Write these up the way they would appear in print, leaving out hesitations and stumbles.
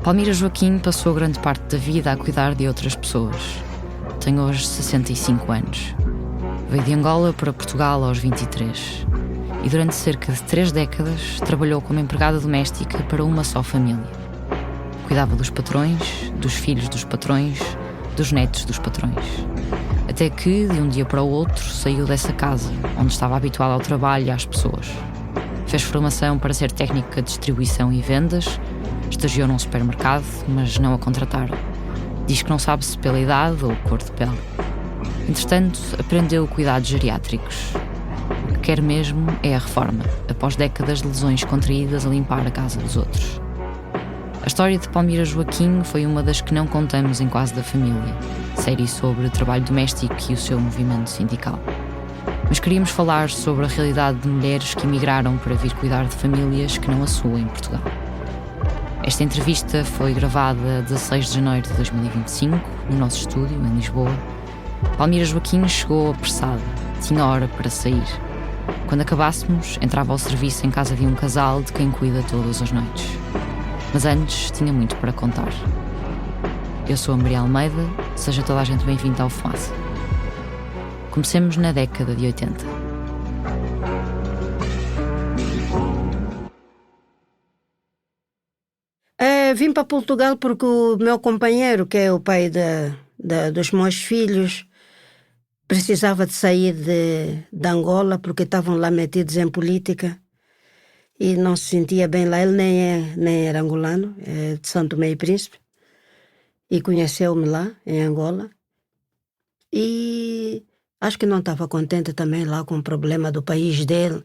Palmira Joaquim passou grande parte da vida a cuidar de outras pessoas. Tem hoje 65 anos. Veio de Angola para Portugal aos 23. E durante cerca de 3 décadas trabalhou como empregada doméstica para uma só família. Cuidava dos patrões, dos filhos dos patrões, dos netos dos patrões. Até que, de um dia para o outro, saiu dessa casa, onde estava habituada ao trabalho e às pessoas. Fez formação para ser técnica de distribuição e vendas. Estagiou num supermercado, mas não a contrataram. Diz que não sabe se pela idade ou cor de pele. Entretanto, aprendeu cuidados geriátricos. O que quer mesmo é a reforma, após décadas de lesões contraídas a limpar a casa dos outros. A história de Palmira Joaquim foi uma das que não contamos em Quase da Família, série sobre trabalho doméstico e o seu movimento sindical. Mas queríamos falar sobre a realidade de mulheres que emigraram para vir cuidar de famílias que não a sua em Portugal. Esta entrevista foi gravada a 16 de janeiro de 2025, no nosso estúdio, em Lisboa. Palmira Joaquim chegou apressada, tinha hora para sair. Quando acabássemos, entrava ao serviço em casa de um casal de quem cuida todas as noites. Mas antes, tinha muito para contar. Eu sou a Maria Almeida, seja toda a gente bem-vinda ao Fumaça. Comecemos na década de 80. Vim para Portugal porque o meu companheiro, que é o pai dos meus filhos, precisava de sair de Angola porque estavam lá metidos em política e não se sentia bem lá. Ele nem era angolano, é de São Tomé e Príncipe, e conheceu-me lá em Angola e acho que não estava contente também lá com o problema do país dele.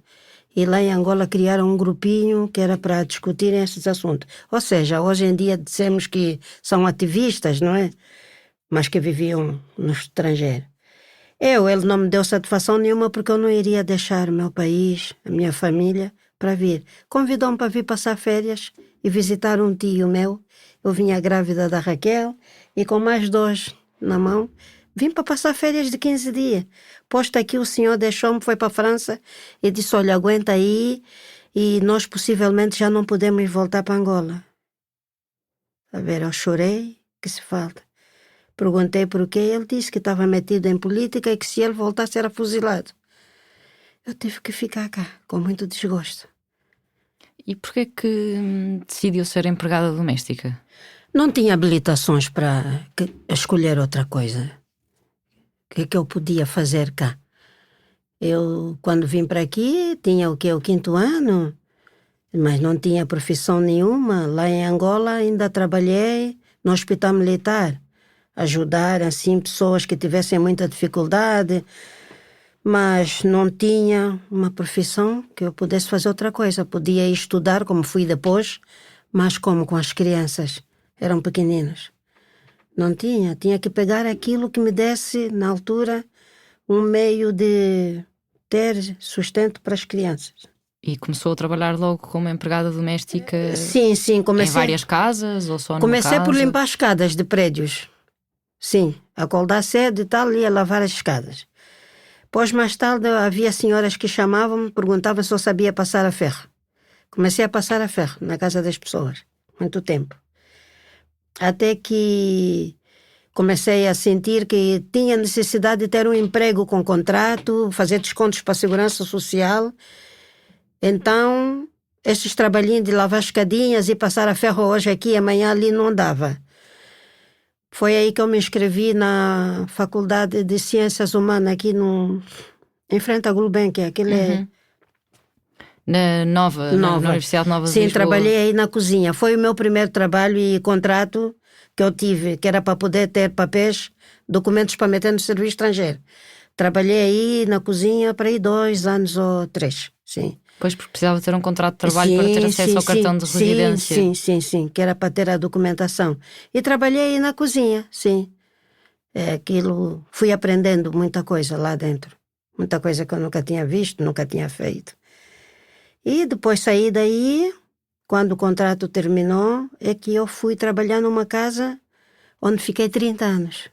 E lá em Angola criaram um grupinho que era para discutirem esses assuntos. Ou seja, hoje em dia dizemos que são ativistas, não é? Mas que viviam no estrangeiro. Ele não me deu satisfação nenhuma porque eu não iria deixar o meu país, a minha família, para vir. Convidou-me para vir passar férias e visitar um tio meu. Eu vinha grávida da Raquel e com mais 2 na mão. Vim para passar férias de 15 dias. Posto aqui, o senhor deixou-me, foi para a França e disse, olha, aguenta aí e nós possivelmente já não podemos voltar para Angola. A ver, eu chorei, que se falta. Perguntei por quê, ele disse que estava metido em política e que se ele voltasse era fuzilado. Eu tive que ficar cá, com muito desgosto. E porquê que decidiu ser empregada doméstica? Não tinha habilitações para escolher outra coisa. O que é que eu podia fazer cá? Eu, quando vim para aqui, tinha o 5º ano, mas não tinha profissão nenhuma. Lá em Angola ainda trabalhei no hospital militar, ajudar assim pessoas que tivessem muita dificuldade, mas não tinha uma profissão que eu pudesse fazer outra coisa. Podia ir estudar, como fui depois, mas como com as crianças, eram pequeninas. Não tinha que pegar aquilo que me desse, na altura, um meio de ter sustento para as crianças. E começou a trabalhar logo como empregada doméstica? Sim, comecei. Em várias casas ou só numa Comecei casa? por limpar as escadas de prédios. Sim, acordar cedo e tal, ia lavar as escadas. Depois, mais tarde, havia senhoras que chamavam-me, perguntavam se eu sabia passar a ferro. Comecei a passar a ferro na casa das pessoas, muito tempo. Até que comecei a sentir que tinha necessidade de ter um emprego com contrato, fazer descontos para a segurança social. Então, esses trabalhinhos de lavar escadinhas e passar a ferro hoje aqui, amanhã ali, não dava. Foi aí que eu me inscrevi na Faculdade de Ciências Humanas, aqui em frente à Gulbenkian, aquele Na Universidade Nova de Sim, Lisboa. trabalhei aí na cozinha. Foi o meu primeiro trabalho e contrato que eu tive, que era para poder ter papéis, documentos para meter no serviço estrangeiro. Trabalhei aí na cozinha para aí 2 anos ou 3, sim. Pois, porque precisava ter um contrato de trabalho para ter acesso ao cartão de residência. Sim, que era para ter a documentação. E trabalhei aí na cozinha, sim. Aquilo, fui aprendendo muita coisa lá dentro. Muita coisa que eu nunca tinha visto, nunca tinha feito. E depois saí daí, quando o contrato terminou, é que eu fui trabalhar numa casa onde fiquei 30 anos.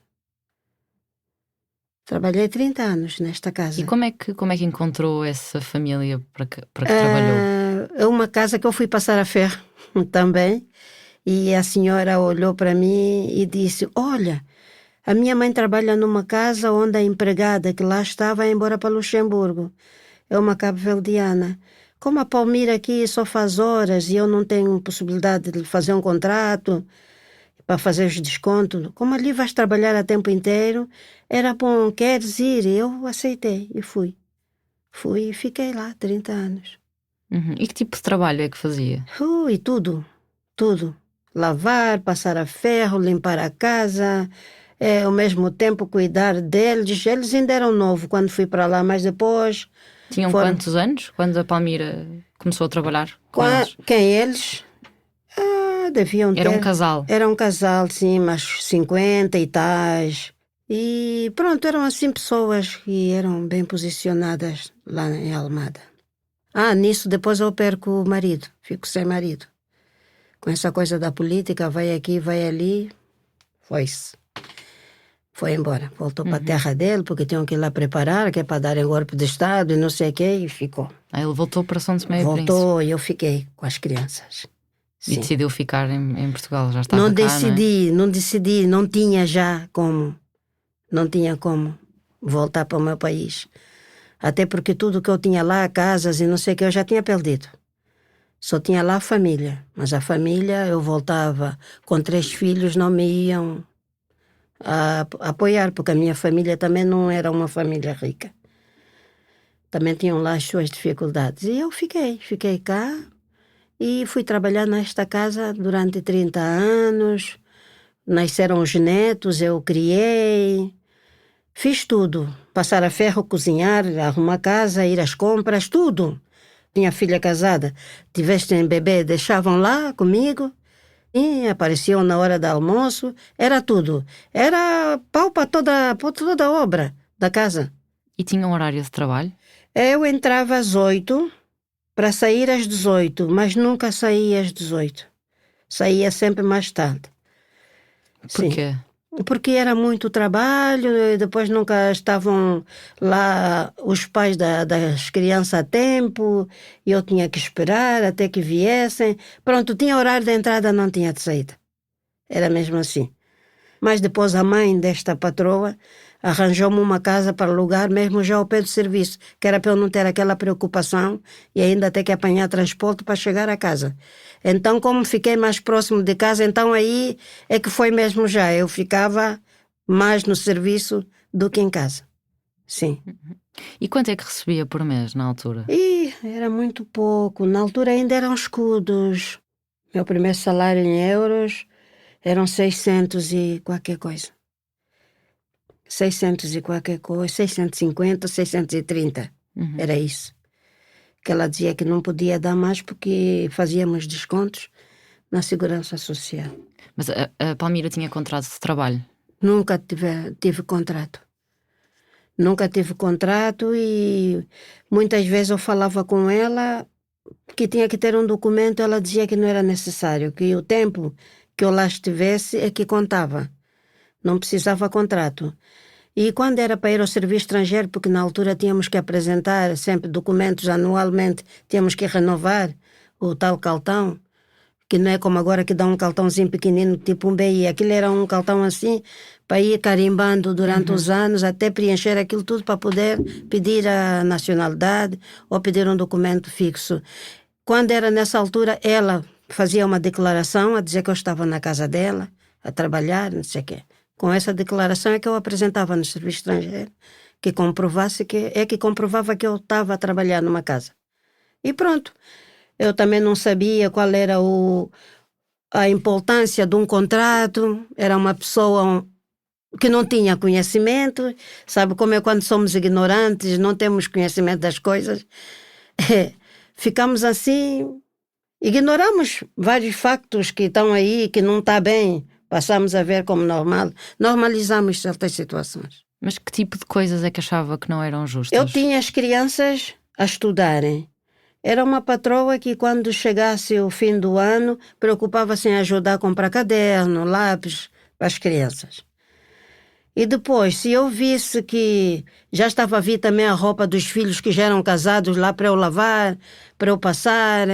Trabalhei 30 anos nesta casa. E como é que encontrou essa família para que trabalhou? É uma casa que eu fui passar a ferro também. E a senhora olhou para mim e disse: olha, a minha mãe trabalha numa casa onde a empregada que lá está vai embora para Luxemburgo. É uma cabo-verdiana. Como a Palmira aqui só faz horas e eu não tenho possibilidade de fazer um contrato para fazer os descontos, como ali vais trabalhar a tempo inteiro, era bom, queres ir? Eu aceitei e fui. Fui e fiquei lá 30 anos. E que tipo de trabalho é que fazia? E tudo, tudo. Lavar, passar a ferro, limpar a casa, ao mesmo tempo cuidar deles. Eles ainda eram novos quando fui para lá, mas depois... Tinham quantos anos quando a Palmira começou a trabalhar com eles? Quem eles? Deviam ter... Era um casal? Era um casal, sim, mas 50 e tais. E pronto, eram assim pessoas que eram bem posicionadas lá em Almada. Nisso depois eu perco o marido, fico sem marido. Com essa coisa da política, vai aqui, vai ali, foi-se. Foi embora, voltou para a terra dele, porque tinham que ir lá preparar, que é para darem golpe de Estado e não sei o quê, e ficou. Aí ele voltou para São Tomé e Príncipe? Voltou e eu fiquei com as crianças. E Sim. decidiu ficar em Portugal, já estava Não cá, decidi, não decidi, não tinha já como, não tinha como voltar para o meu país. Até porque tudo que eu tinha lá, casas e não sei o que, eu já tinha perdido. Só tinha lá a família, mas a família eu voltava com 3 filhos, não me iam apoiar, porque a minha família também não era uma família rica. Também tinham lá as suas dificuldades. E eu fiquei cá e fui trabalhar nesta casa durante 30 anos. Nasceram os netos, eu criei, fiz tudo. Passar a ferro, cozinhar, arrumar casa, ir às compras, tudo. Tinha filha casada, tivessem bebê, deixavam lá comigo e apareciam na hora do almoço, era tudo. Era pau para toda a obra da casa. E tinha um horário de trabalho? Eu entrava às 8 para sair às 18, mas nunca saía às 18. Saía sempre mais tarde. Porquê? Porque era muito trabalho, e depois nunca estavam lá os pais das crianças a tempo, e eu tinha que esperar até que viessem. Pronto, tinha horário de entrada, não tinha de saída. Era mesmo assim. Mas depois a mãe desta patroa arranjou-me uma casa para alugar, mesmo já ao pé do serviço, que era para eu não ter aquela preocupação e ainda ter que apanhar transporte para chegar a casa. Então, como fiquei mais próximo de casa, então aí é que foi mesmo já. Eu ficava mais no serviço do que em casa. Sim. E quanto é que recebia por mês na altura? Era muito pouco. Na altura ainda eram escudos. Meu primeiro salário em euros eram 600 e qualquer coisa. 600 e qualquer coisa, 650, 630. Era isso. Que ela dizia que não podia dar mais porque fazíamos descontos na Segurança Social. Mas a Palmira tinha contrato de trabalho? Nunca tive contrato. Nunca tive contrato e muitas vezes eu falava com ela que tinha que ter um documento, ela dizia que não era necessário, que o tempo que eu lá estivesse é que contava. Não precisava contrato. E quando era para ir ao serviço estrangeiro, porque na altura tínhamos que apresentar sempre documentos anualmente, tínhamos que renovar o tal cartão, que não é como agora que dá um cartãozinho pequenino, tipo um BI. Aquilo era um cartão assim, para ir carimbando durante os anos, até preencher aquilo tudo para poder pedir a nacionalidade ou pedir um documento fixo. Quando era nessa altura, ela fazia uma declaração a dizer que eu estava na casa dela, a trabalhar, não sei o quê. Com essa declaração é que eu apresentava no serviço estrangeiro, que comprovasse que comprovava que eu estava a trabalhar numa casa. E pronto. Eu também não sabia qual era a importância de um contrato. Era uma pessoa que não tinha conhecimento. Sabe como é quando somos ignorantes, não temos conhecimento das coisas. Ficamos assim, ignoramos vários factos que estão aí, que não está bem. Passamos a ver como normal. Normalizamos certas situações. Mas que tipo de coisas é que achava que não eram justas? Eu tinha as crianças a estudarem. Era uma patroa que quando chegasse o fim do ano, preocupava-se em ajudar a comprar caderno, lápis para as crianças. E depois, se eu visse que já estava a vir também a roupa dos filhos que já eram casados lá para eu lavar, para eu passar,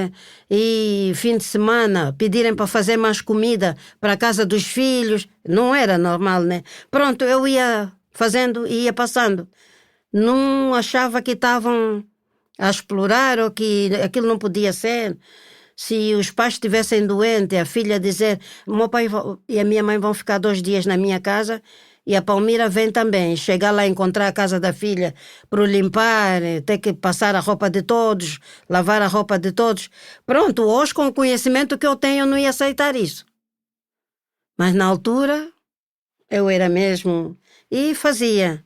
e fim de semana pedirem para fazer mais comida para a casa dos filhos, não era normal, né? Pronto, eu ia fazendo e ia passando. Não achava que estavam a explorar ou que aquilo não podia ser. Se os pais estivessem doentes, a filha dizer, o meu pai e a minha mãe vão ficar 2 dias na minha casa e a Palmira vem também. Chegar lá, encontrar a casa da filha para o limpar, ter que passar a roupa de todos, lavar a roupa de todos. Pronto, hoje com o conhecimento que eu tenho eu não ia aceitar isso. Mas na altura eu era mesmo e fazia.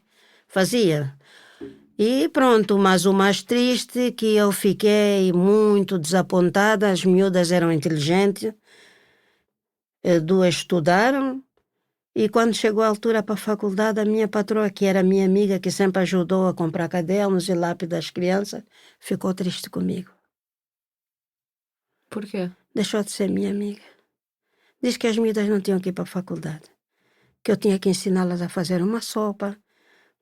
E pronto, mas o mais triste é que eu fiquei muito desapontada. As miúdas eram inteligentes, 2 estudaram, e quando chegou a altura para a faculdade, a minha patroa, que era minha amiga, que sempre ajudou a comprar cadernos e lápis das crianças, ficou triste comigo. Por quê? Deixou de ser minha amiga. Diz que as miúdas não tinham que ir para a faculdade, que eu tinha que ensiná-las a fazer uma sopa,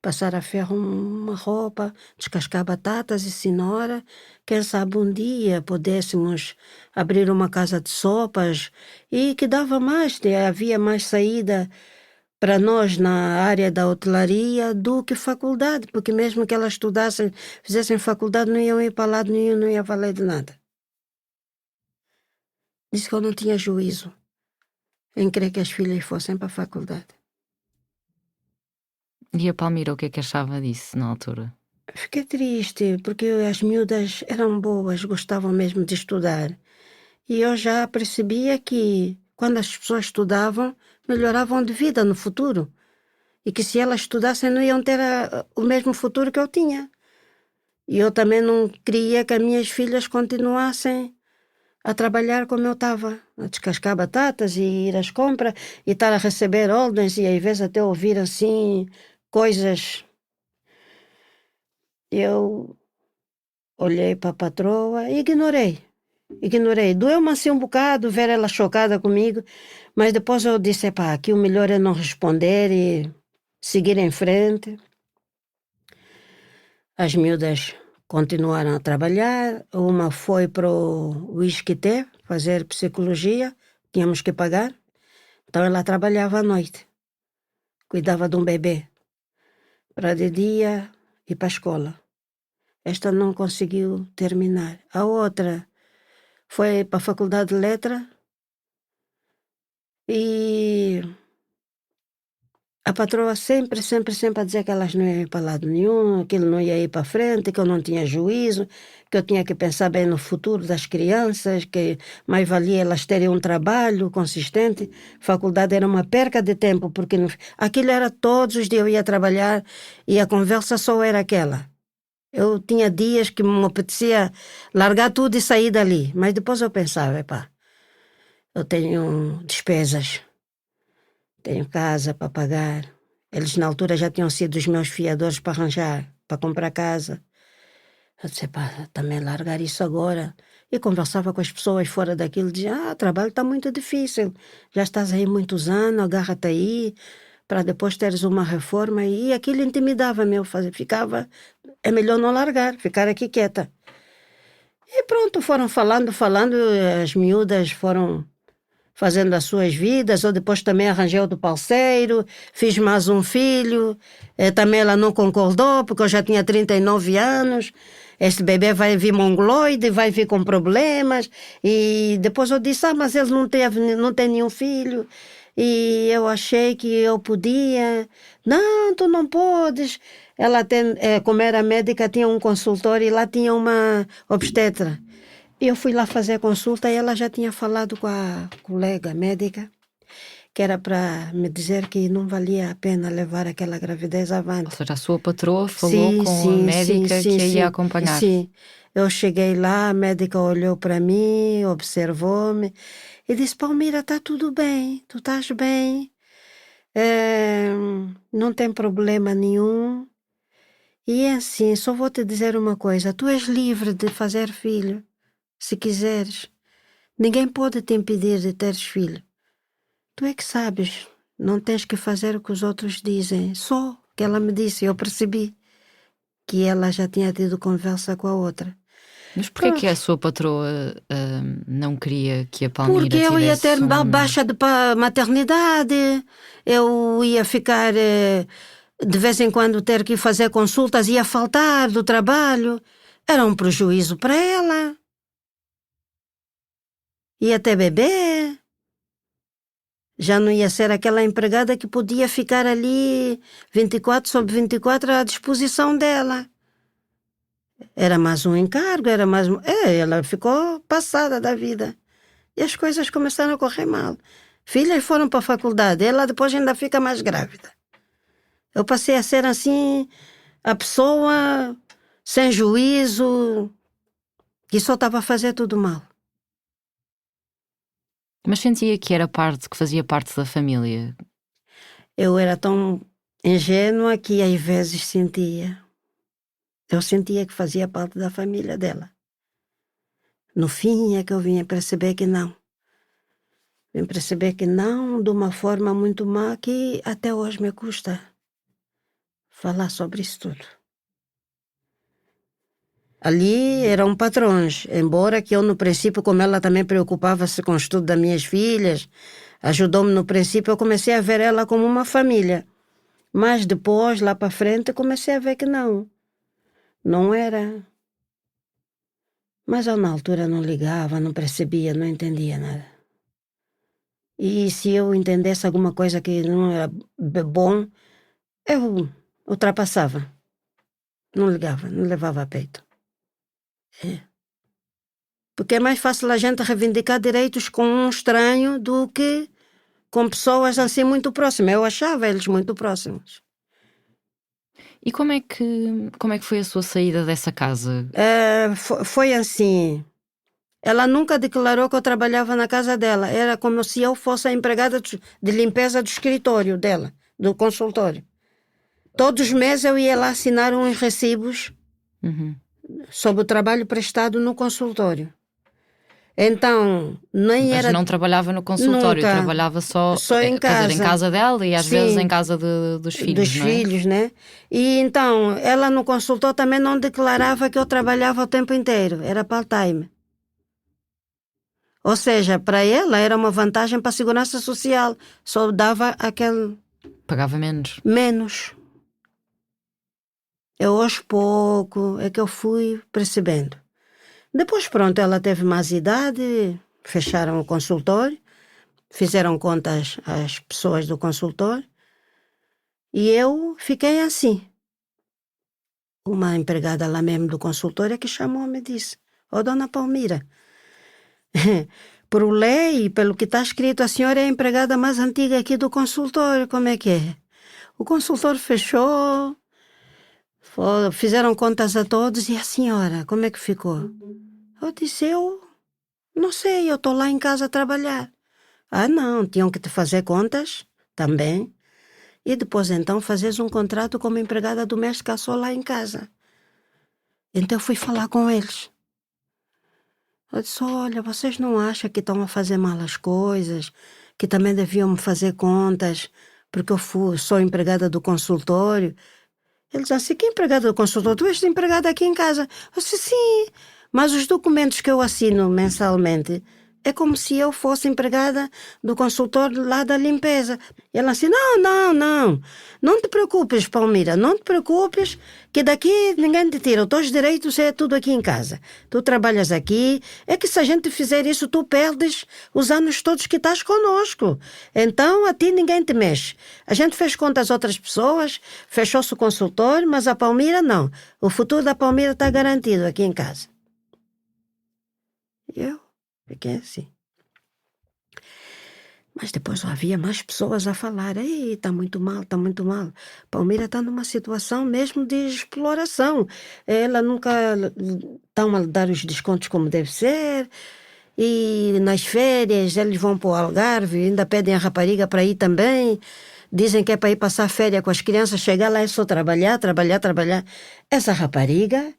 passar a ferro uma roupa, descascar batatas e cenoura. Quem sabe um dia pudéssemos abrir uma casa de sopas e que dava mais, havia mais saída para nós na área da hotelaria do que faculdade, porque mesmo que elas estudassem, fizessem faculdade, não iam ir para lado nenhum, não ia valer de nada. Disse que eu não tinha juízo em querer que as filhas fossem para a faculdade. E a Palmira, o que é que achava disso na altura? Fiquei triste, porque as miúdas eram boas, gostavam mesmo de estudar. E eu já percebia que, quando as pessoas estudavam, melhoravam de vida no futuro. E que se elas estudassem, não iam ter o mesmo futuro que eu tinha. E eu também não queria que as minhas filhas continuassem a trabalhar como eu estava, a descascar batatas e ir às compras e estar a receber ordens e às vezes até ouvir assim coisas. Eu olhei para a patroa e ignorei. Doeu-me assim um bocado ver ela chocada comigo, mas depois eu disse, epá, que o melhor é não responder e seguir em frente. As miúdas continuaram a trabalhar, uma foi para o ISCTE fazer psicologia, tínhamos que pagar, então ela trabalhava à noite, cuidava de um bebê, para de dia ir para a escola. Esta não conseguiu terminar. A outra foi para a Faculdade de Letras e a patroa sempre a dizer que elas não iam ir para lado nenhum, que ele não ia ir para frente, que eu não tinha juízo, que eu tinha que pensar bem no futuro das crianças, que mais valia elas terem um trabalho consistente. Faculdade era uma perca de tempo, porque aquilo era todos os dias eu ia trabalhar e a conversa só era aquela. Eu tinha dias que me apetecia largar tudo e sair dali, mas depois eu pensava, epá, eu tenho despesas, tenho casa para pagar. Eles na altura já tinham sido os meus fiadores para arranjar, para comprar casa. Eu disse, pá, também largar isso agora. E conversava com as pessoas fora daquilo, dizia, o trabalho está muito difícil, já estás aí muitos anos, agarra-te aí, para depois teres uma reforma. E aquilo intimidava-me, eu ficava, é melhor não largar, ficar aqui quieta. E pronto, foram falando, as miúdas foram fazendo as suas vidas. Eu depois também arranjei outro parceiro, fiz mais um filho, também ela não concordou, porque eu já tinha 39 anos, este bebê vai vir mongoloide, vai vir com problemas, e depois eu disse, mas ele não tem nenhum filho, e eu achei que eu podia. Não, tu não podes. Ela tem, como era médica, tinha um consultório e lá tinha uma obstetra. Eu fui lá fazer a consulta e ela já tinha falado com a colega médica que era para me dizer que não valia a pena levar aquela gravidez avante. Ou seja, a sua patroa falou com a médica que a ia acompanhar. Sim, eu cheguei lá, a médica olhou para mim, observou-me e disse, Palmira, está tudo bem, tu estás bem, não tem problema nenhum. E é assim, só vou te dizer uma coisa, tu és livre de fazer filho. Se quiseres, ninguém pode te impedir de teres filho. Tu é que sabes não tens que fazer o que os outros dizem. Só que ela me disse, eu percebi que ela já tinha tido conversa com a outra. Mas porquê que a sua patroa não queria que a Porque Palmira eu ia ter tivesse baixa de maternidade, eu ia ficar, de vez em quando, ter que fazer consultas, ia faltar do trabalho. Era um prejuízo para ela. Ia ter bebê. Já não ia ser aquela empregada que podia ficar ali 24/24 à disposição dela. Era mais um encargo, era mais um... ela ficou passada da vida. E as coisas começaram a correr mal. Filhas foram para a faculdade, ela depois ainda fica mais grávida. Eu passei a ser assim, a pessoa sem juízo, que só estava a fazer tudo mal. Mas sentia que era que fazia parte da família. Eu era tão ingênua que às vezes sentia. Eu sentia que fazia parte da família dela. No fim é que eu vim perceber que não. Vim perceber que não, de uma forma muito má, que até hoje me custa falar sobre isso tudo. Ali eram patrões, embora que eu no princípio, como ela também preocupava-se com o estudo das minhas filhas, ajudou-me no princípio, eu comecei a ver ela como uma família. Mas depois, lá para frente, comecei a ver que não era. Mas eu na altura não ligava, não percebia, não entendia nada. E se eu entendesse alguma coisa que não era bom, eu ultrapassava. Não ligava, não levava a peito. Porque é mais fácil a gente reivindicar direitos com um estranho do que com pessoas assim muito próximas. Eu achava eles muito próximos. E como é que foi a sua saída dessa casa? Foi assim. Ela nunca declarou que eu trabalhava na casa dela. Era como se eu fosse a empregada de limpeza do escritório dela, do consultório. Todos os meses eu ia lá assinar uns recibos sobre o trabalho prestado no consultório. Então, nem Mas era... não trabalhava no consultório, Nunca. trabalhava só em quer dizer, em casa. casa dela e às Sim, vezes em casa dos filhos, dos não é? filhos, né? E então, ela no consultório também não declarava que eu trabalhava o tempo inteiro. Era part-time. Ou seja, para ela era uma vantagem para a segurança social. Só dava aquele... Pagava menos. menos. Eu aos pouco é que eu fui percebendo. Depois, pronto, ela teve mais idade, fecharam o consultório, fizeram contas às pessoas do consultório e eu fiquei assim. Uma empregada lá mesmo do consultório que chamou-me e disse: "Ó, dona Palmira, por lei e pelo que está escrito, a senhora é a empregada mais antiga aqui do consultório, como é que é?" O consultório fechou, fizeram contas a todos e a senhora, como é que ficou? Eu disse: "Eu não sei, eu estou lá em casa a trabalhar." "Ah, não, tinham que te fazer contas também. E depois então fazes um contrato como empregada doméstica só lá em casa." Então eu fui falar com eles. Eu disse: "Olha, vocês não acham que estão a fazer mal as coisas? Que também deviam me fazer contas, porque eu sou empregada do consultório?" Eles assim: "Que empregada do consultório? Tu és empregada aqui em casa." Eu disse: "Sim, mas os documentos que eu assino mensalmente é como se eu fosse empregada do consultório lá da limpeza." E ela assim: "Não te preocupes, Palmira, não te preocupes, que daqui ninguém te tira. Os teus direitos é tudo aqui em casa. Tu trabalhas aqui, é que se a gente fizer isso, tu perdes os anos todos que estás conosco. Então a ti ninguém te mexe. A gente fez conta às outras pessoas, fechou-se o consultório, mas a Palmira não. O futuro da Palmira está garantido aqui em casa." E eu fiquei assim. Mas depois havia mais pessoas a falar: "Ei, está muito mal, está muito mal. Palmira está numa situação mesmo de exploração. Ela nunca estão a dar os descontos como deve ser. E nas férias eles vão para o Algarve, ainda pedem a rapariga para ir também. Dizem que é para ir passar férias com as crianças. Chegar lá é só trabalhar, trabalhar, trabalhar." Essa rapariga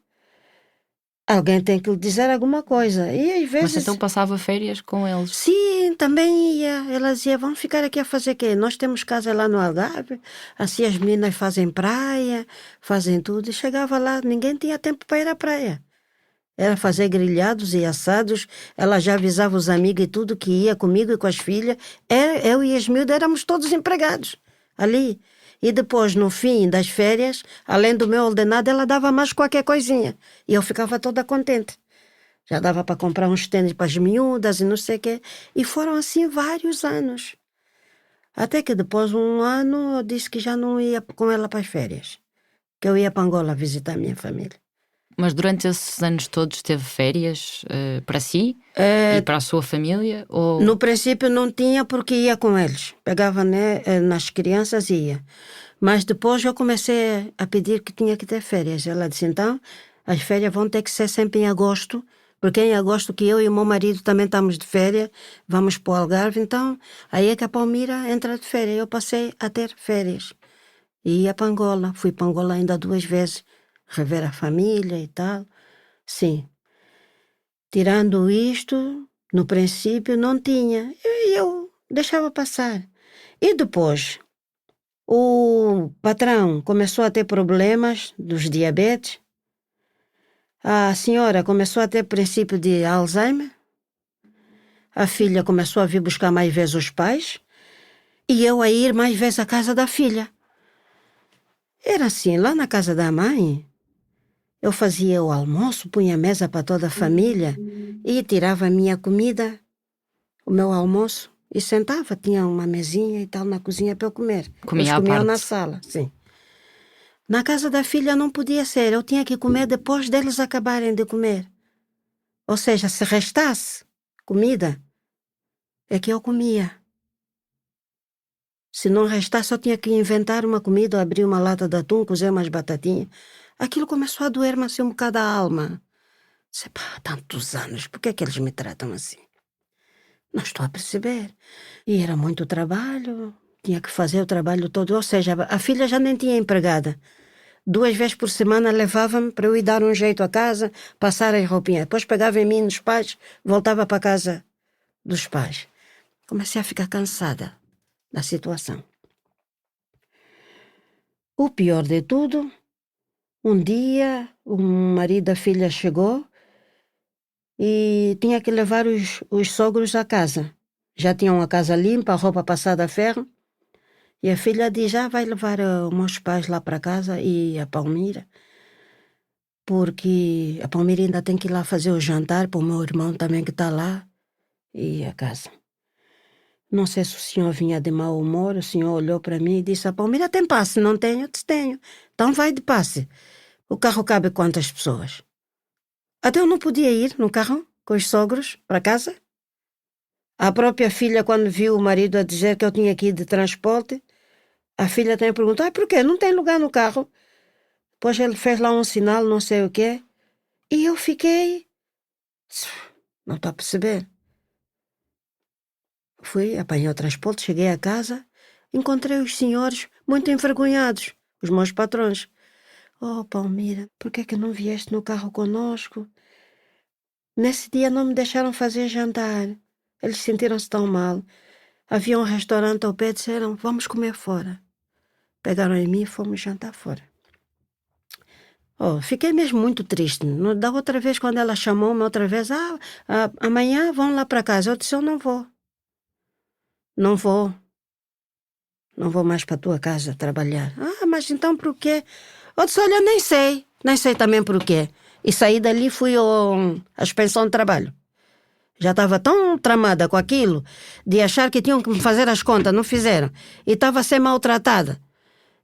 Alguém tem que lhe dizer alguma coisa. E às vezes... Mas então passava férias com eles? Sim, também ia. Ela dizia, vamos ficar aqui a fazer o quê? Nós temos casa lá no Algarve, assim as meninas fazem praia, fazem tudo. E chegava lá, ninguém tinha tempo para ir à praia. Era fazer grelhados e assados. Ela já avisava os amigos e tudo que ia comigo e com as filhas. Eu e as miúdas éramos todos empregados ali. E depois, no fim das férias, além do meu ordenado, ela dava mais qualquer coisinha. E eu ficava toda contente. Já dava para comprar uns tênis para as miúdas e não sei o quê. E foram assim vários anos. Até que depois, um ano, eu disse que já não ia com ela para as férias. Que eu ia para Angola visitar a minha família. Mas durante esses anos todos teve férias para si e para a sua família? Ou... No princípio não tinha porque ia com eles. Pegava, né, nas crianças e ia. Mas depois eu comecei a pedir que tinha que ter férias. Ela disse, então, as férias vão ter que ser sempre em agosto, porque é em agosto que eu e o meu marido também estamos de férias, vamos para o Algarve, então aí é que a Palmira entra de férias. Eu passei a ter férias. E ia para Angola. Fui para Angola ainda 2 vezes, rever a família e tal. Sim. Tirando isto, no princípio não tinha. Eu deixava passar. E depois, o patrão começou a ter problemas dos diabetes. A senhora começou a ter princípio de Alzheimer. A filha começou a vir buscar mais vezes os pais. E eu a ir mais vezes à casa da filha. Era assim, lá na casa da mãe, eu fazia o almoço, punha a mesa para toda a família e tirava a minha comida, o meu almoço, e sentava, tinha uma mesinha e tal na cozinha para eu comer. Comia Eles à comiam parte. na sala, sim. Na casa da filha não podia ser, eu tinha que comer depois deles acabarem de comer. Ou seja, se restasse comida, é que eu comia. Se não restasse, eu tinha que inventar uma comida, abrir uma lata de atum, cozer umas batatinhas. Aquilo começou a doer-me assim um bocado a alma. Disse, pá, tantos anos, por que é que eles me tratam assim? Não estou a perceber. E era muito trabalho, tinha que fazer o trabalho todo. Ou seja, a filha já nem tinha empregada. 2 vezes por semana levava-me para eu ir dar um jeito a casa, passar as roupinhas. Depois pegava em mim nos pais, voltava para a casa dos pais. Comecei a ficar cansada da situação. O pior de tudo, um dia o marido da filha chegou e tinha que levar os sogros à casa. Já tinham a casa limpa, a roupa passada a ferro. E a filha diz, já vai levar os meus pais lá para casa e a Palmira, porque a Palmira ainda tem que ir lá fazer o jantar para o meu irmão também que está lá e a casa. Não sei se o senhor vinha de mau humor, o senhor olhou para mim e disse, a Palmira tem passe, não tenho? Eu disse, tenho. Então vai de passe. O carro cabe quantas pessoas? Até eu não podia ir no carro com os sogros para casa. A própria filha, quando viu o marido a dizer que eu tinha que ir de transporte, a filha também perguntou, por quê? Não tem lugar no carro? Depois ele fez lá um sinal, não sei o quê, e eu fiquei... Não estou a perceber. Fui, apanhei o transporte, cheguei a casa, encontrei os senhores muito envergonhados, os meus patrões. Oh, Palmira, por que é que não vieste no carro conosco? Nesse dia não me deixaram fazer jantar. Eles sentiram-se tão mal. Havia um restaurante ao pé e disseram, vamos comer fora. Pegaram em mim e fomos jantar fora. Oh, fiquei mesmo muito triste. Da outra vez, quando ela chamou-me outra vez, amanhã vão lá para casa. Eu disse, eu não vou. Não vou. Não vou mais para a tua casa trabalhar. Mas então por quê? Eu disse, olha, nem sei. Nem sei também por quê. E saí dali, fui à expensão de trabalho. Já estava tão tramada com aquilo, de achar que tinham que me fazer as contas, não fizeram. E estava a ser maltratada.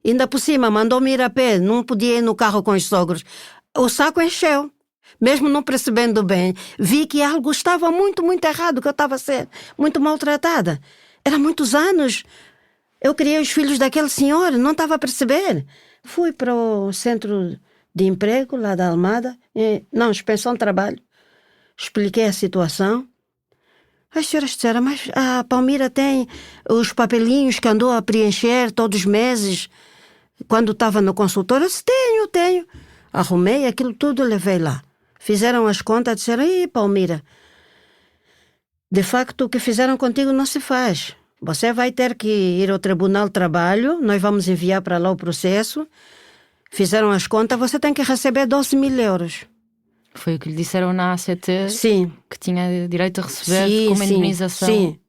Ainda por cima, mandou-me ir a pé, não podia ir no carro com os sogros. O saco encheu. Mesmo não percebendo bem, vi que algo estava muito, muito errado, que eu estava a ser muito maltratada. Era muitos anos. Eu criei os filhos daquele senhor, não estava a perceber. Fui para o centro de emprego, lá da Almada, expensão de trabalho. Expliquei a situação. As senhoras disseram, mas a Palmira tem os papelinhos que andou a preencher todos os meses, quando estava no consultório. Eu disse, tenho. Arrumei aquilo tudo, levei lá. Fizeram as contas, disseram: "Ih, Palmira, de facto o que fizeram contigo não se faz. Você vai ter que ir ao Tribunal de Trabalho, nós vamos enviar para lá o processo. Fizeram as contas, você tem que receber 12.000 euros. Foi o que lhe disseram na ACT, Sim. que tinha direito a receber Sim, como sim, indenização. sim.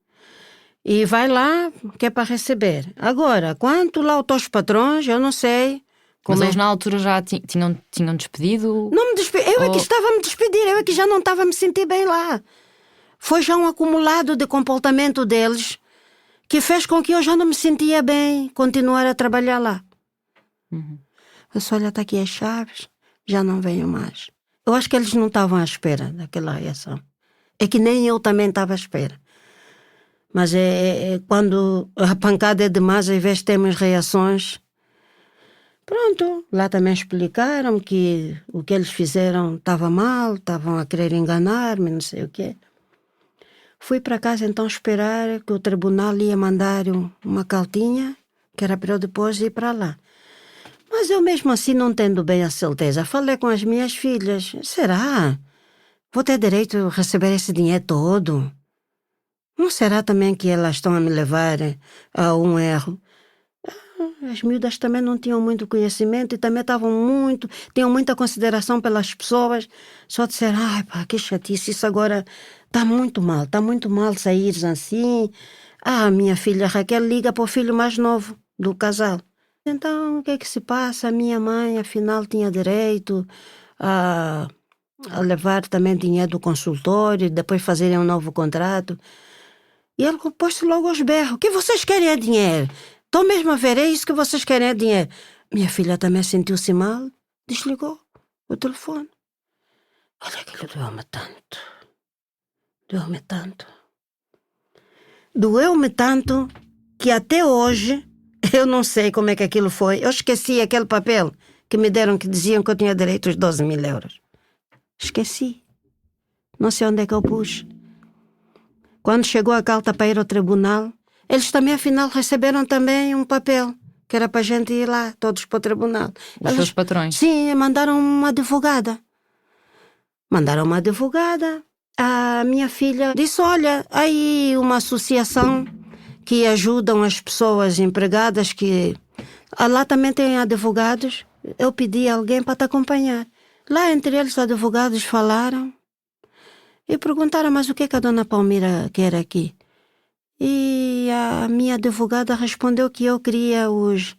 E vai lá, que é para receber. Agora, quanto lá os teus patrões, eu não sei. Mas eles na altura já tinham despedido? Não me despedi. Eu é que estava a me despedir, eu é que já não estava a me sentir bem lá. Foi já um acumulado de comportamento deles que fez com que eu já não me sentia bem continuar a trabalhar lá. Eu só, olha, está aqui as chaves, já não venho mais. Eu acho que eles não estavam à espera daquela reação. É que nem eu também estava à espera. Mas quando a pancada é demais, às vezes temos reações. Pronto, lá também explicaram que o que eles fizeram estava mal, estavam a querer enganar-me, não sei o quê. Fui para casa então esperar que o tribunal ia mandar uma cartinha, que era para eu depois ir para lá. Mas eu mesmo assim não tendo bem a certeza, falei com as minhas filhas: será? Vou ter direito a receber esse dinheiro todo? Não será também que elas estão a me levar a um erro? As miúdas também não tinham muito conhecimento e também tinham muita consideração pelas pessoas. Só disseram: ai pá, que chatice, isso agora está muito mal sair assim. Minha filha Raquel liga para o filho mais novo do casal. Então, o que é que se passa? A minha mãe, afinal, tinha direito a levar também dinheiro do consultório, depois fazerem um novo contrato. E ele pôs-se logo aos berros: o que vocês querem é dinheiro? Estão mesmo a ver, é isso que vocês querem é dinheiro. Minha filha também sentiu-se mal, desligou o telefone. Olha, aquilo doeu-me tanto. Doeu-me tanto que até hoje eu não sei como é que aquilo foi. Eu esqueci aquele papel que me deram que diziam que eu tinha direito aos 12.000 euros. Esqueci. Não sei onde é que eu pus. Quando chegou a carta para ir ao tribunal, eles também afinal receberam também um papel que era para a gente ir lá, todos para o tribunal. Os seus patrões? Sim, mandaram uma advogada. A minha filha disse: olha, aí uma associação que ajudam as pessoas empregadas, que lá também tem advogados. Eu pedi a alguém para te acompanhar. Lá entre eles os advogados falaram e perguntaram: mas o que é que a dona Palmira quer aqui? E a minha advogada respondeu que eu queria os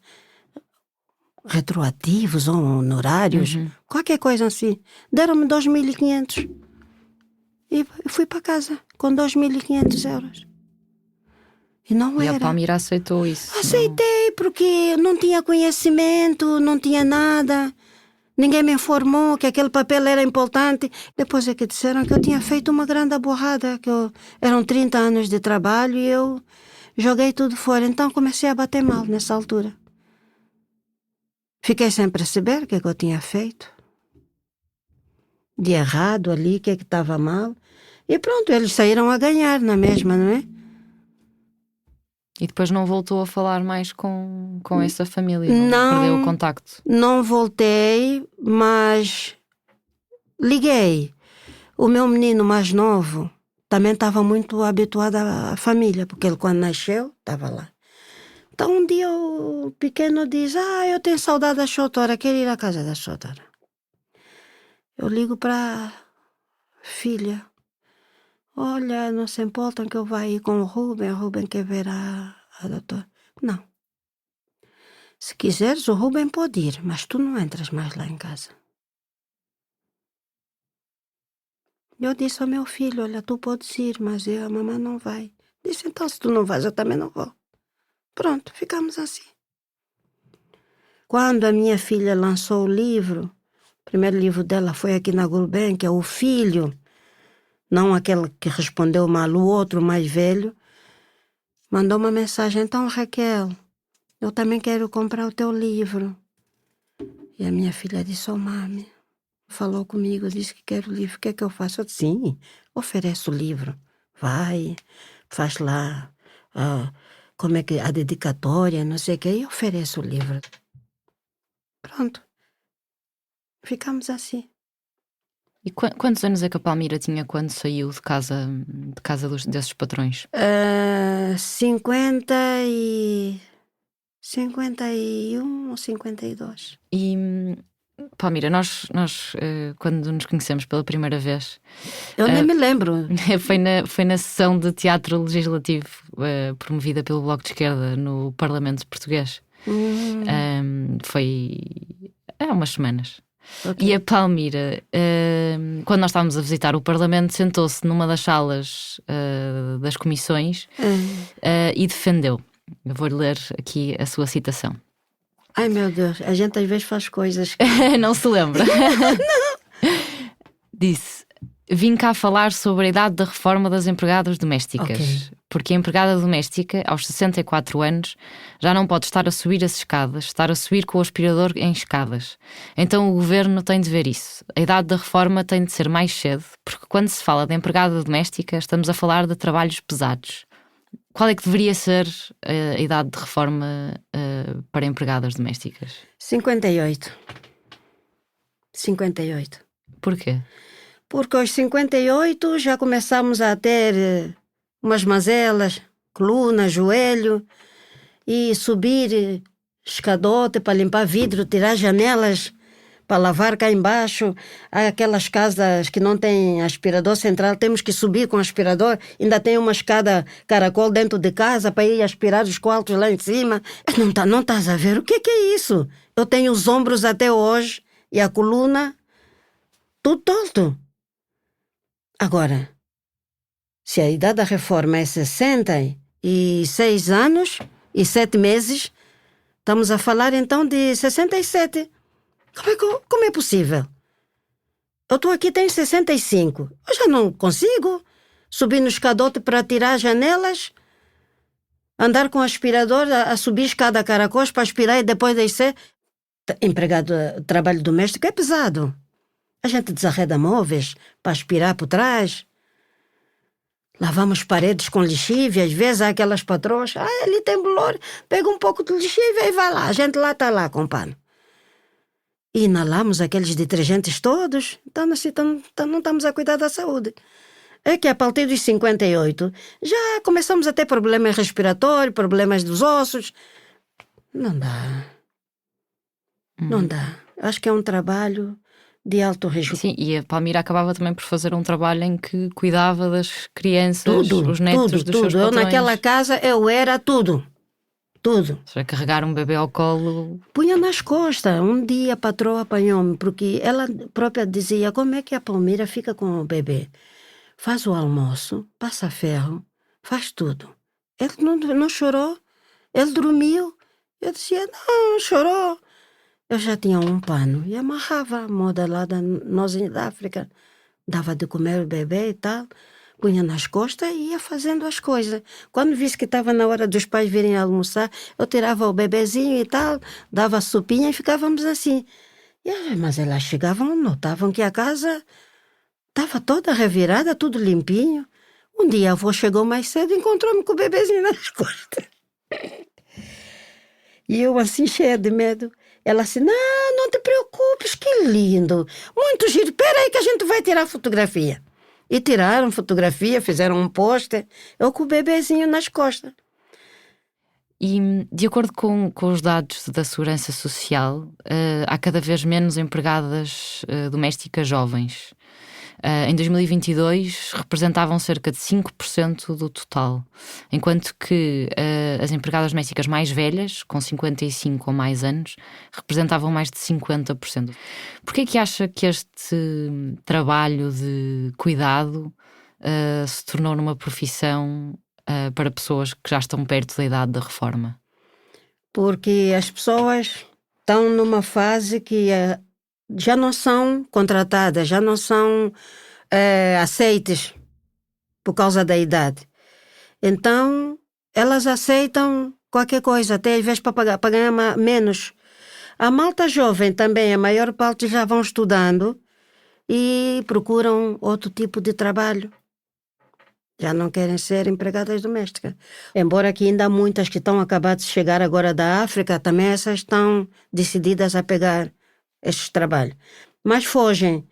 retroativos ou honorários, qualquer coisa assim. Deram-me 2.500 e fui para casa com 2.500 euros. E não era. E a Palmira aceitou isso? Aceitei, porque não tinha conhecimento, não tinha nada. Ninguém me informou que aquele papel era importante. Depois é que disseram que eu tinha feito uma grande borrada, eram 30 anos de trabalho e eu joguei tudo fora. Então comecei a bater mal nessa altura. Fiquei sem perceber o que é que eu tinha feito. De errado ali, o que é que estava mal. E pronto, eles saíram a ganhar na mesma, não é? E depois não voltou a falar mais com essa família? Não, perdeu o contacto? Não voltei, mas liguei. O meu menino mais novo também estava muito habituado à família, porque ele quando nasceu estava lá. Então um dia o pequeno diz: eu tenho saudade da Chotora, quero ir à casa da Chotora. Eu ligo para a filha: olha, não se importam que eu vá ir com o Rubem quer ver a doutora. Não. Se quiseres, o Rubem pode ir, mas tu não entras mais lá em casa. Eu disse ao meu filho: olha, tu podes ir, mas a mamãe não vai. Disse: então se tu não vais, eu também não vou. Pronto, ficamos assim. Quando a minha filha lançou o livro, o primeiro livro dela foi aqui na Gulbenkian, é O Filho, não aquele que respondeu mal, o outro mais velho, mandou uma mensagem: então Raquel, eu também quero comprar o teu livro. E a minha filha disse: mami, falou comigo, disse que quer o livro, o que é que eu faço? Eu disse: sim, ofereço o livro, vai, faz lá, como é que a dedicatória, não sei o que, e ofereço o livro. Pronto, ficamos assim. E quantos anos é que a Palmira tinha quando saiu de casa desses patrões? 51 ou 52. E, Palmira, nós quando nos conhecemos pela primeira vez, Eu nem me lembro. foi na sessão de teatro legislativo promovida pelo Bloco de Esquerda no Parlamento Português. Foi há umas semanas. Okay. E a Palmira, quando nós estávamos a visitar o Parlamento, sentou-se numa das salas das comissões e defendeu. Eu vou-lhe ler aqui a sua citação. Ai meu Deus, a gente às vezes faz coisas Não se lembra? Não. Disse: vim cá falar sobre a idade da reforma das empregadas domésticas. Okay. Porque a empregada doméstica, aos 64 anos, já não pode estar a subir as escadas, estar a subir com o aspirador em escadas. Então o governo tem de ver isso. A idade da reforma tem de ser mais cedo, porque quando se fala de empregada doméstica, estamos a falar de trabalhos pesados. Qual é que deveria ser a idade de reforma para empregadas domésticas? 58. 58. Porquê? Porque aos 58 já começamos a ter umas mazelas, coluna, joelho, e subir escadote para limpar vidro, tirar janelas para lavar cá embaixo. Há aquelas casas que não tem aspirador central, temos que subir com aspirador, ainda tem uma escada caracol dentro de casa para ir aspirar os quartos lá em cima. Não estás a ver o que é isso? Eu tenho os ombros até hoje e a coluna tudo torto. Agora, se a idade da reforma é 66 anos e 7 meses, estamos a falar então de 67. Como é possível? Eu estou aqui, tenho 65. Eu já não consigo subir no escadote para tirar janelas, andar com aspirador a subir escada caracóis para aspirar e depois descer. Empregado, trabalho doméstico é pesado. A gente desarreda móveis para aspirar por trás. Lavamos paredes com lixívia. Às vezes há aquelas patroas. Ali tem bolor. Pega um pouco de lixívia e vai lá. A gente lá está lá com pano. E inalamos aqueles detergentes todos. Então assim, não estamos a cuidar da saúde. É que a partir dos 58 já começamos a ter problemas respiratórios, problemas dos ossos. Não dá. Não dá. Acho que é um trabalho de alto risco. Sim, e a Palmira acabava também por fazer um trabalho em que cuidava das crianças, os netos dos seus patrões. Eu naquela casa eu era tudo. Ou seja, carregar um bebê ao colo. Punha nas costas. Um dia a patroa apanhou-me, porque ela própria dizia: como é que a Palmira fica com o bebê? Faz o almoço, passa ferro, faz tudo. Ele não chorou, ele dormiu. Eu dizia: não, chorou. Eu já tinha um pano e amarrava a moda lá da nozinha da África. Dava de comer o bebê e tal. Punha nas costas e ia fazendo as coisas. Quando visse que estava na hora dos pais virem almoçar, eu tirava o bebezinho e tal, dava a sopinha e ficávamos assim. Mas elas chegavam, notavam que a casa estava toda revirada, tudo limpinho. Um dia a avó chegou mais cedo e encontrou-me com o bebezinho nas costas. E eu assim, cheia de medo. Ela assim: não te preocupes, que lindo. Muito giro, peraí que a gente vai tirar fotografia. E tiraram fotografia, fizeram um pôster, eu com o bebezinho nas costas. E, de acordo com os dados da Segurança Social, há cada vez menos empregadas domésticas jovens. Em 2022 representavam cerca de 5% do total, enquanto que as empregadas domésticas mais velhas, com 55 ou mais anos, representavam mais de 50%. Porquê é que acha que este trabalho de cuidado se tornou numa profissão para pessoas que já estão perto da idade da reforma? Porque as pessoas estão numa fase que já não são contratadas, já não são aceites por causa da idade. Então, elas aceitam qualquer coisa, até às vezes para ganhar menos. A malta jovem também, a maior parte já vão estudando e procuram outro tipo de trabalho. Já não querem ser empregadas domésticas. Embora que ainda há muitas que estão acabadas de chegar agora da África, também essas estão decididas a pegar estes trabalhos. Mas fogem.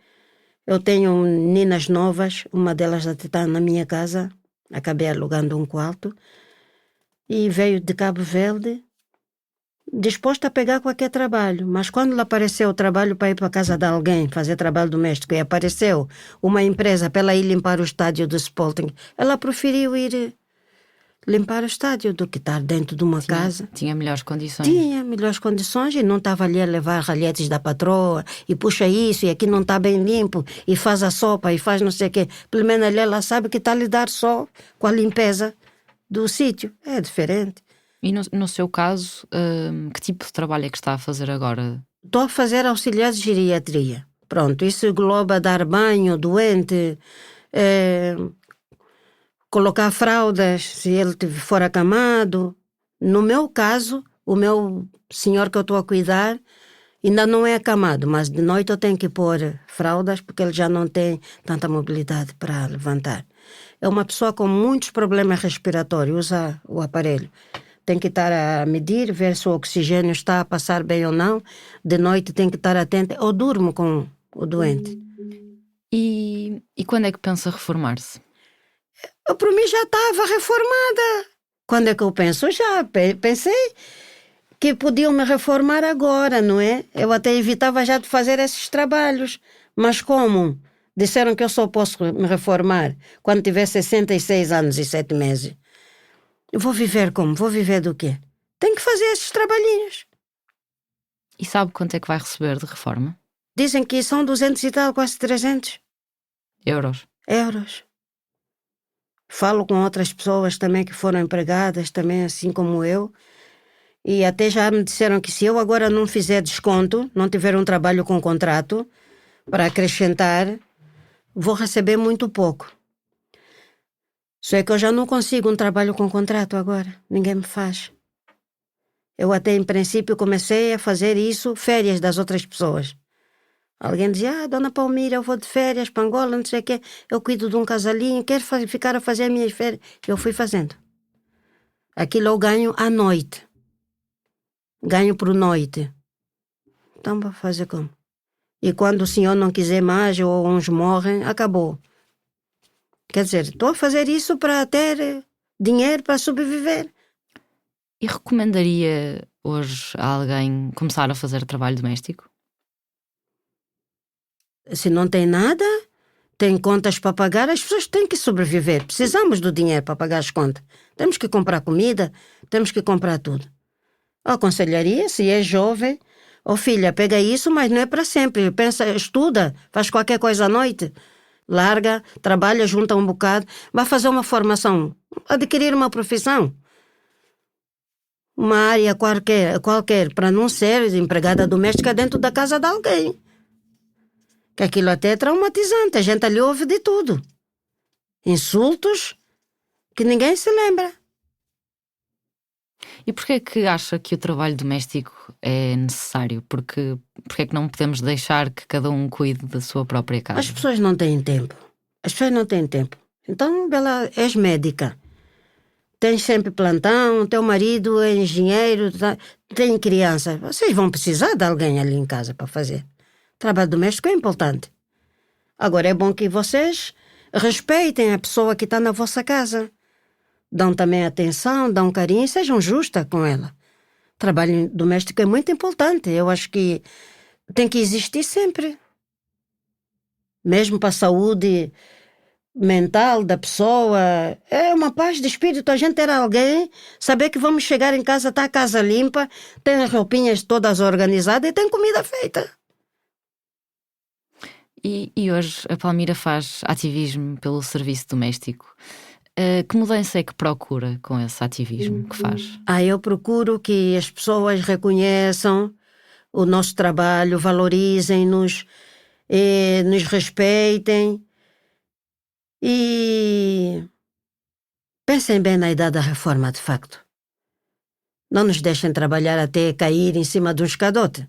Eu tenho meninas novas, uma delas até está na minha casa, acabei alugando um quarto, e veio de Cabo Verde, disposta a pegar qualquer trabalho, mas quando lhe apareceu o trabalho para ir para a casa de alguém, fazer trabalho doméstico, e apareceu uma empresa para ela ir limpar o estádio do Sporting, ela preferiu ir limpar o estádio do que estar dentro de uma casa. Tinha melhores condições. Tinha melhores condições e não estava ali a levar ralhetes da patroa e puxa isso e aqui não está bem limpo e faz a sopa e faz não sei o quê. Pelo menos ali ela sabe que está a lidar só com a limpeza do sítio. É diferente. E no seu caso, que tipo de trabalho é que está a fazer agora? Estou a fazer auxiliar de geriatria. Pronto, isso engloba dar banho, doente, colocar fraldas se ele for acamado. No meu caso, o meu senhor que eu estou a cuidar ainda não é acamado, mas de noite eu tenho que pôr fraldas porque ele já não tem tanta mobilidade para levantar. É uma pessoa com muitos problemas respiratórios, usa o aparelho. Tem que estar a medir, ver se o oxigênio está a passar bem ou não. De noite tem que estar atento. Eu durmo com o doente. E quando é que pensa reformar-se? Eu, por mim, já estava reformada. Quando é que eu penso? Já pensei que podiam me reformar agora, não é? Eu até evitava já de fazer esses trabalhos. Mas como disseram que eu só posso me reformar quando tiver 66 anos e 7 meses, vou viver como? Vou viver do quê? Tenho que fazer esses trabalhinhos. E sabe quanto é que vai receber de reforma? Dizem que são 200 e tal, quase 300 euros. Falo com outras pessoas também que foram empregadas, também assim como eu, e até já me disseram que se eu agora não fizer desconto, não tiver um trabalho com contrato para acrescentar, vou receber muito pouco. Só é que eu já não consigo um trabalho com contrato agora, ninguém me faz. Eu até em princípio comecei a fazer isso, férias das outras pessoas. Alguém dizia, Dona Palmira, eu vou de férias para Angola, não sei o quê, eu cuido de um casalinho, quero ficar a fazer as minhas férias. Eu fui fazendo. Aquilo eu ganho à noite. Ganho por noite. Então vou fazer como? E quando o senhor não quiser mais ou uns morrem, acabou. Quer dizer, estou a fazer isso para ter dinheiro para sobreviver. E recomendaria hoje a alguém começar a fazer trabalho doméstico? Se não tem nada, tem contas para pagar, as pessoas têm que sobreviver. Precisamos do dinheiro para pagar as contas. Temos que comprar comida, temos que comprar tudo. Eu aconselharia, se é jovem, filha, pega isso, mas não é para sempre. Pensa, estuda, faz qualquer coisa à noite, larga, trabalha, junta um bocado, vai fazer uma formação, adquirir uma profissão. Uma área qualquer para não ser empregada doméstica dentro da casa de alguém. Que aquilo até é traumatizante, a gente ali ouve de tudo. Insultos que ninguém se lembra. E porquê é que acha que o trabalho doméstico é necessário? Porquê é que não podemos deixar que cada um cuide da sua própria casa? As pessoas não têm tempo. Então, Bela, és médica. Tens sempre plantão, teu marido é engenheiro, tem criança. Vocês vão precisar de alguém ali em casa para fazer. Trabalho doméstico é importante. Agora é bom que vocês respeitem a pessoa que está na vossa casa. Dão também atenção, dão carinho e sejam justas com ela. Trabalho doméstico é muito importante. Eu acho que tem que existir sempre. Mesmo para a saúde mental da pessoa. É uma paz de espírito a gente ter alguém, saber que vamos chegar em casa, está a casa limpa, tem as roupinhas todas organizadas e tem comida feita. E hoje a Palmira faz ativismo pelo serviço doméstico. Que mudança é que procura com esse ativismo que faz? Eu procuro que as pessoas reconheçam o nosso trabalho, valorizem-nos, nos respeitem e pensem bem na idade da reforma, de facto. Não nos deixem trabalhar até cair em cima de um escadote.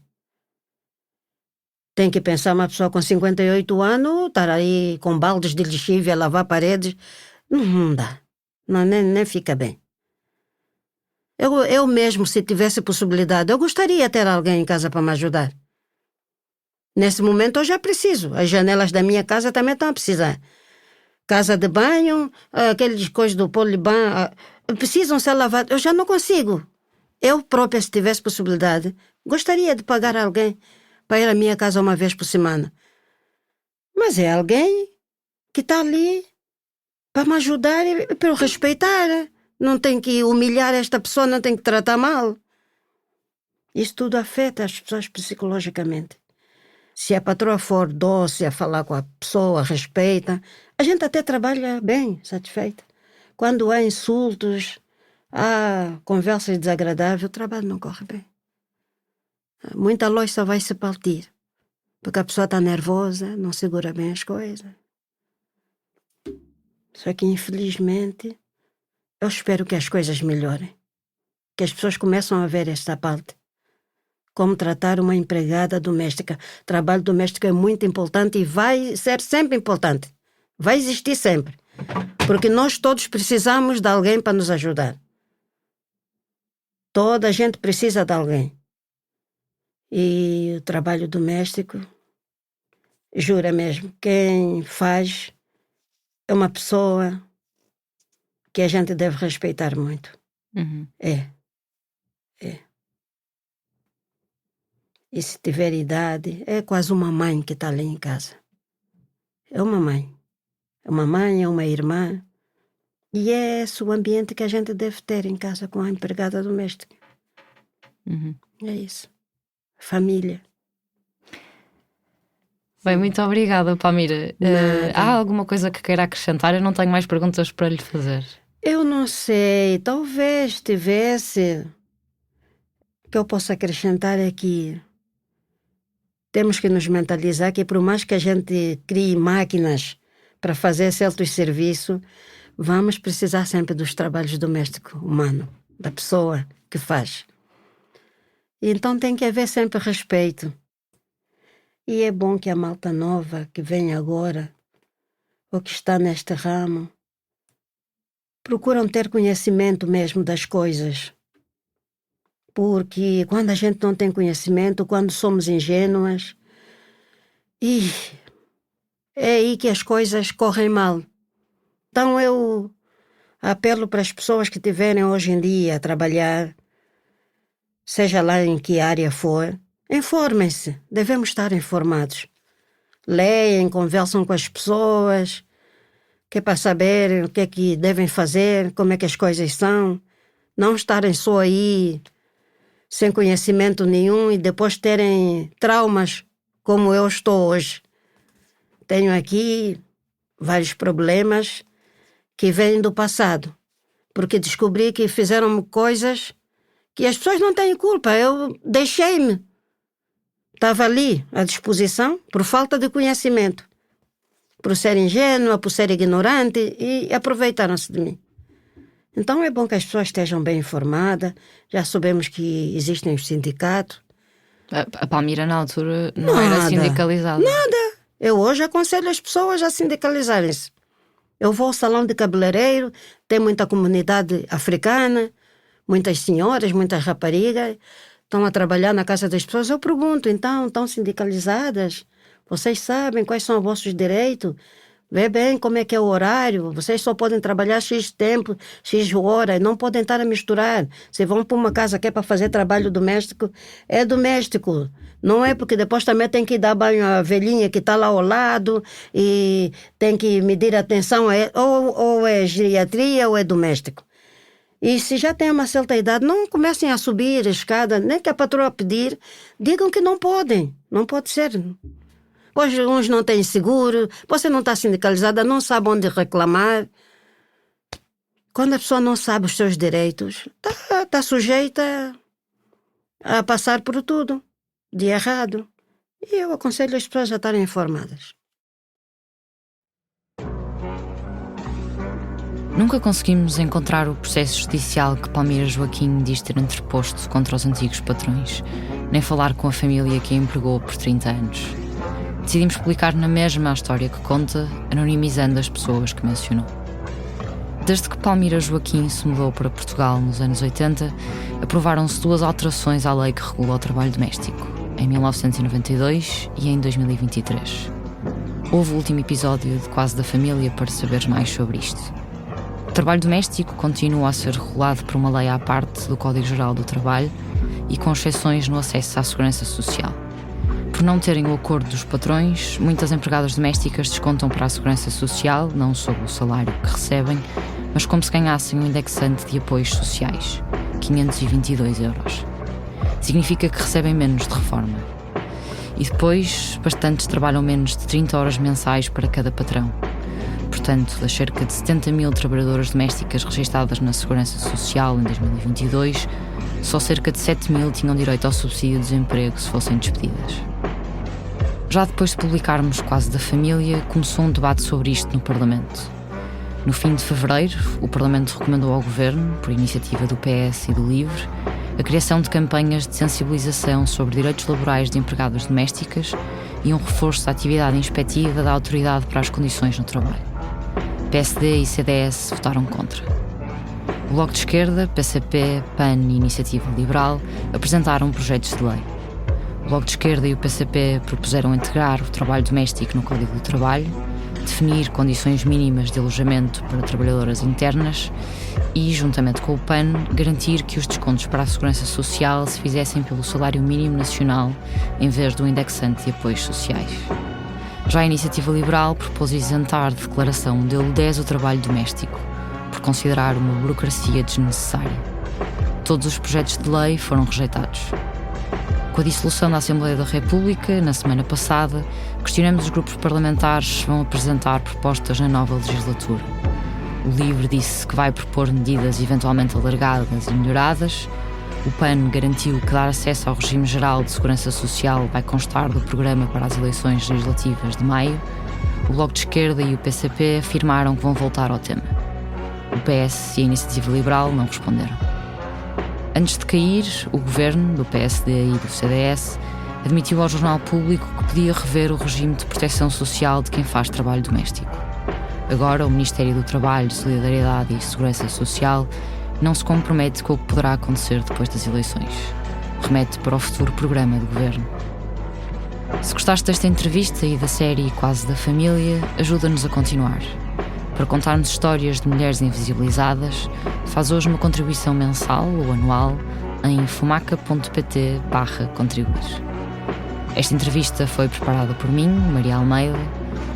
Tem que pensar uma pessoa com 58 anos, estar aí com baldes de lixívia a lavar paredes. Não dá. Não, nem fica bem. Eu mesmo, se tivesse possibilidade, eu gostaria de ter alguém em casa para me ajudar. Nesse momento eu já preciso. As janelas da minha casa também estão a precisar. Casa de banho, aqueles coisas do poliban, precisam ser lavados. Eu já não consigo. Eu própria, se tivesse possibilidade, gostaria de pagar alguém para ir à minha casa uma vez por semana. Mas é alguém que está ali para me ajudar e para eu respeitar. Não tem que humilhar esta pessoa, não tem que tratar mal. Isso tudo afeta as pessoas psicologicamente. Se a patroa for doce a falar com a pessoa, respeita, a gente até trabalha bem, satisfeita. Quando há insultos, há conversas desagradáveis, o trabalho não corre bem. Muita louça vai se partir, porque a pessoa está nervosa, não segura bem as coisas. Só que, infelizmente, eu espero que as coisas melhorem, que as pessoas começam a ver esta parte. Como tratar uma empregada doméstica. Trabalho doméstico é muito importante e vai ser sempre importante. Vai existir sempre. Porque nós todos precisamos de alguém para nos ajudar. Toda a gente precisa de alguém. E o trabalho doméstico, jura mesmo, quem faz é uma pessoa que a gente deve respeitar muito. Uhum. É. E se tiver idade, é quase uma mãe que está ali em casa. É uma mãe. É uma mãe, é uma irmã. E é esse o ambiente que a gente deve ter em casa com a empregada doméstica. Uhum. É isso. Família. Bem, muito obrigada, Palmira. Há alguma coisa que queira acrescentar? Eu não tenho mais perguntas para lhe fazer. Eu não sei. Talvez tivesse. O que eu posso acrescentar é que temos que nos mentalizar que por mais que a gente crie máquinas para fazer certos serviços, vamos precisar sempre dos trabalhos domésticos humanos, da pessoa que faz. Então tem que haver sempre respeito. E é bom que a malta nova que vem agora, ou que está neste ramo, procuram ter conhecimento mesmo das coisas. Porque quando a gente não tem conhecimento, quando somos ingênuas, é aí que as coisas correm mal. Então eu apelo para as pessoas que estiverem hoje em dia a trabalhar, seja lá em que área for, informem-se, devemos estar informados. Leem, conversam com as pessoas, que é para saber o que é que devem fazer, como é que as coisas são, não estarem só aí sem conhecimento nenhum e depois terem traumas como eu estou hoje. Tenho aqui vários problemas que vêm do passado, porque descobri que fizeram coisas que as pessoas não têm culpa. Eu deixei-me. Estava ali à disposição por falta de conhecimento, por ser ingênua, por ser ignorante, e aproveitaram-se de mim. Então é bom que as pessoas estejam bem informadas. Já sabemos que existem os sindicatos. A Palmira na altura não era sindicalizada. Nada. Eu hoje aconselho as pessoas a sindicalizarem-se. Eu vou ao salão de cabeleireiro, tem muita comunidade africana, muitas senhoras, muitas raparigas, estão a trabalhar na casa das pessoas. Eu pergunto, então, estão sindicalizadas? Vocês sabem quais são os vossos direitos? Vê bem como é que é o horário. Vocês só podem trabalhar X tempo, X horas. Não podem estar a misturar. Se vão para uma casa que é para fazer trabalho doméstico, é doméstico. Não é porque depois também tem que dar banho à velhinha que está lá ao lado e tem que medir a atenção. Ou é geriatria ou é doméstico. E se já tem uma certa idade, não comecem a subir a escada, nem que a patroa pedir. Digam que não podem. Não pode ser. Hoje uns não têm seguro, você não está sindicalizada, não sabe onde reclamar. Quando a pessoa não sabe os seus direitos, está sujeita a passar por tudo de errado. E eu aconselho as pessoas a estarem informadas. Nunca conseguimos encontrar o processo judicial que Palmira Joaquim diz ter interposto contra os antigos patrões, nem falar com a família que a empregou por 30 anos. Decidimos publicar na mesma a história que conta, anonimizando as pessoas que mencionou. Desde que Palmira Joaquim se mudou para Portugal nos anos 80, aprovaram-se 2 alterações à lei que regula o trabalho doméstico. em 1992 e em 2023. Houve o último episódio de Quase da Família para saberes mais sobre isto. O trabalho doméstico continua a ser regulado por uma lei à parte do Código Geral do Trabalho e com exceções no acesso à segurança social. Por não terem o acordo dos patrões, muitas empregadas domésticas descontam para a segurança social, não sobre o salário que recebem, mas como se ganhassem um indexante de apoios sociais, 522 €. Significa que recebem menos de reforma. E depois, bastantes trabalham menos de 30 horas mensais para cada patrão. Portanto, das cerca de 70 mil trabalhadoras domésticas registadas na Segurança Social em 2022, só cerca de 7 mil tinham direito ao subsídio de desemprego se fossem despedidas. Já depois de publicarmos Quase da Família, começou um debate sobre isto no Parlamento. No fim de fevereiro, o Parlamento recomendou ao Governo, por iniciativa do PS e do LIVRE, a criação de campanhas de sensibilização sobre direitos laborais de empregadas domésticas e um reforço da atividade inspectiva da Autoridade para as Condições no Trabalho. PSD e CDS votaram contra. O Bloco de Esquerda, PCP, PAN e Iniciativa Liberal apresentaram projetos de lei. O Bloco de Esquerda e o PCP propuseram integrar o trabalho doméstico no Código do Trabalho, definir condições mínimas de alojamento para trabalhadoras internas e, juntamente com o PAN, garantir que os descontos para a Segurança Social se fizessem pelo salário mínimo nacional em vez do indexante de apoios sociais. Já a Iniciativa Liberal propôs isentar de declaração modelo 10 o trabalho doméstico, por considerar uma burocracia desnecessária. Todos os projetos de lei foram rejeitados. Com a dissolução da Assembleia da República, na semana passada, questionamos os grupos parlamentares se vão apresentar propostas na nova legislatura. O LIVRE disse que vai propor medidas eventualmente alargadas e melhoradas. O PAN garantiu que dar acesso ao regime geral de segurança social vai constar do programa para as eleições legislativas de maio. O Bloco de Esquerda e o PCP afirmaram que vão voltar ao tema. O PS e a Iniciativa Liberal não responderam. Antes de cair, o governo, do PSD e do CDS, admitiu ao Jornal Público que podia rever o regime de proteção social de quem faz trabalho doméstico. Agora, o Ministério do Trabalho, Solidariedade e Segurança Social não se compromete com o que poderá acontecer depois das eleições. Remete para o futuro programa do governo. Se gostaste desta entrevista e da série Quase da Família, ajuda-nos a continuar. Para contarmos histórias de mulheres invisibilizadas, faz hoje uma contribuição mensal ou anual em fumaca.pt/contribuir. Esta entrevista foi preparada por mim, Maria Almeida.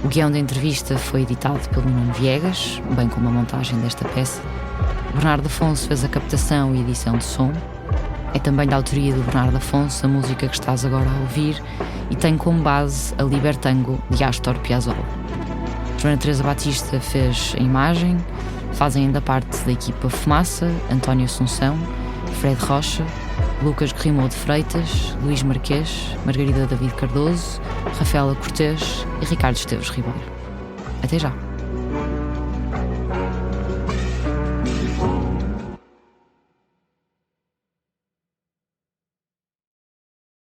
O guião da entrevista foi editado pelo Nuno Viegas, bem como a montagem desta peça. Bernardo Afonso fez a captação e edição de som. É também da autoria do Bernardo Afonso a música que estás agora a ouvir e tem como base a Libertango de Astor Piazzolla. Joana Teresa Batista fez a imagem, fazem ainda parte da equipa Fumaça, António Assunção, Fred Rocha, Lucas Guerrimou de Freitas, Luís Marquês, Margarida David Cardoso, Rafaela Cortês e Ricardo Esteves Ribeiro. Até já!